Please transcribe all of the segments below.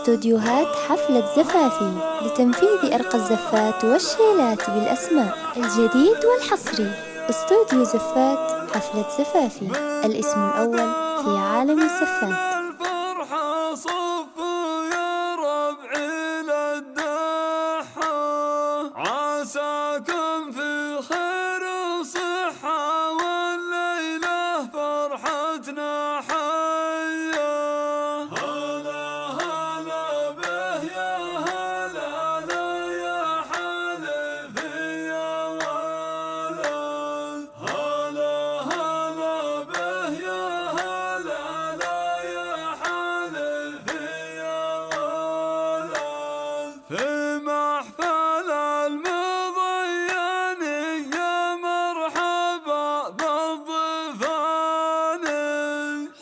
استوديوهات حفلة زفافي لتنفيذ أرقى الزفات والشيلات بالأسماء الجديد والحصري. استوديو زفات حفلة زفافي، الاسم الأول في عالم الزفات. عساكم في خير وصحة والليلة فرحتنا حية. هلا هلا به يا هلا لا يا حليفي يا ولد. هلا هلا به يا هلا لا يا حليفي يا ولد. في محفل المضيان يا مرحبا بالضيفان،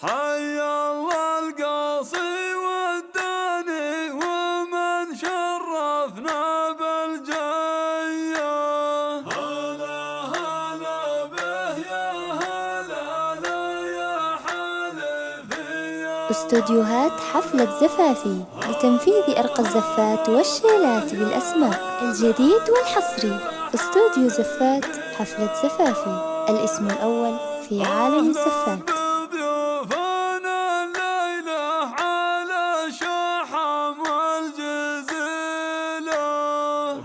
حي الله القاصي والداني ومن شرفنا بالجية. هلا هلا به يا هلا لا يا حليفي يا. استوديوهات حفلة زفافي لتنفيذ أرقى الزفات والشيلات بالأسماء الجديد والحصري. استوديو زفات حفلة زفافي، الاسم الأول في عالم الزفات. بضيوفنا الليلة على شحم والجزيلة.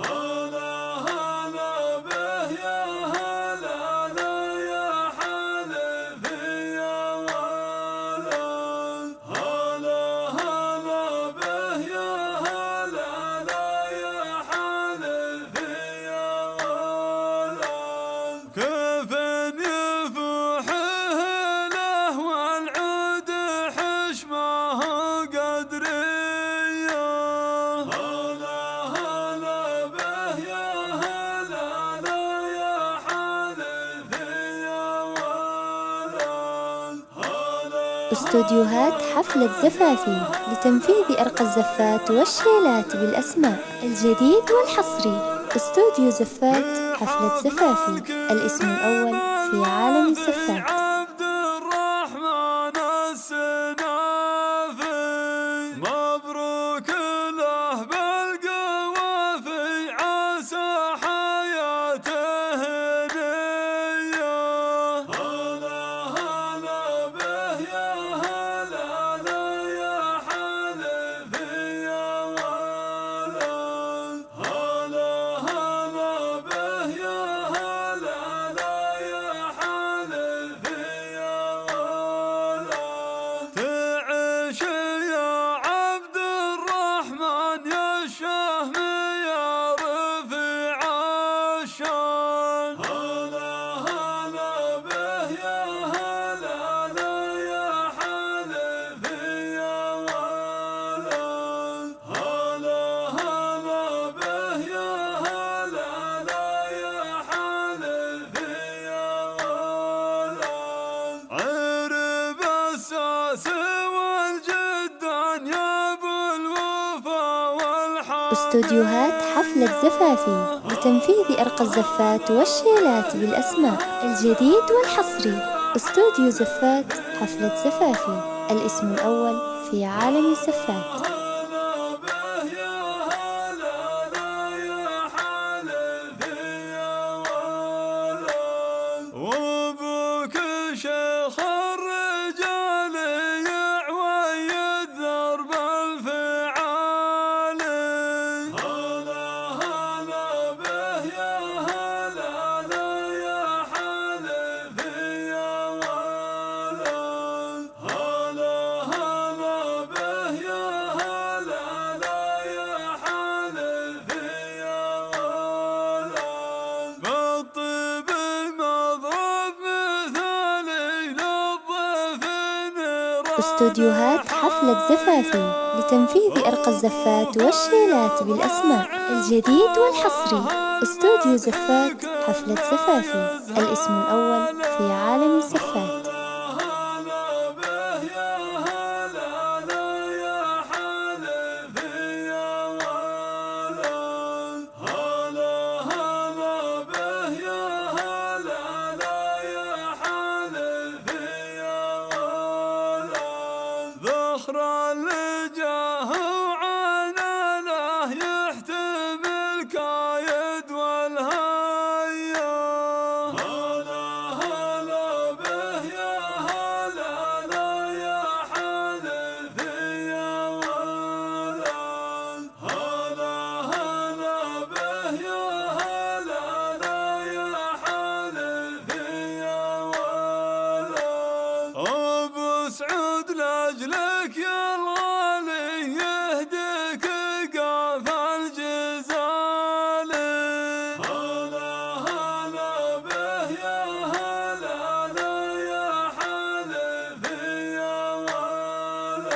هلا هلا به يا هلا لا يا حليفي يا ولد. هلا هلا به يا هلا لا يا حليفي يا ولد. كيف يفوح له والعود حشمه قدرية. هلا هلا به يا هلا لا يا حليفي يا ولد. استوديوهات حفلة زفافي لتنفيذ أرقى الزفات والشيلات بالأسماء الجديد والحصري. استوديو زفات حفلة زفافي، الاسم الأول في عالم الزفات. عبد الرحمن السنافي مبروك له بالقوافي، عسى حياته هنية. هلا هلا به يا هلا لا يا حليفي يا ولد. هلا هلا به يا هلا لا يا حليفي يا ولد. تعيش يا عبد الرحمن يا الشهم يا رفيع الشان. هلا هلا به يا هلا لا يا حليفي يا ولد. هلا هلا به يا هلا لا يا حليفي يا ولد. عرب الساس والجدان يا ابو الوفا والحق. استوديوهات حفلة زفافي لتنفيذ أرقى الزفات والشيلات بالأسماء الجديد والحصري. استوديو زفات حفلة زفافي، الاسم الأول في عالم الزفات. هلا به يا هلا لا يا حليفي يا ولد. وابوك شيخ الرجال يعوي الدرب الفعالي. هلا هلا به يا هلا لا يا حليفي يا ولد. هلا هلا به يا هلا لا يا حليفي يا ولد. بالطيب المضرب مثالي للضيف نيران. استوديوهات حفلة زفافي لتنفيذ أرقى الزفات والشيلات بالأسماء الجديد والحصري. استوديو زفات حفلة زفافي، الاسم الأول في عالم الزفات. هلا به يا هلا لا يا حليفي يا ولد. هلا هلا به يا هلا لا يا حليفي يا ولد. ذخر اللي جاه لأجلك يا الغالي يهديك قاف الجزال. هلا هلا به يا هلا هلا يا حلفي يا ولد.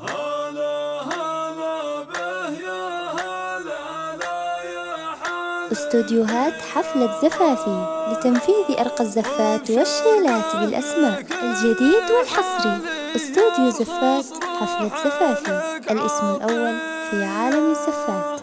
هلا هلا به يا هلا هلا يا حلفي. استوديوهات حفلة زفافي لتنفيذ أرقى الزفات والشيلات بالأسماء، الجديد والحصري. استوديو زفات حفلة زفافي، الاسم الأول في عالم الزفات.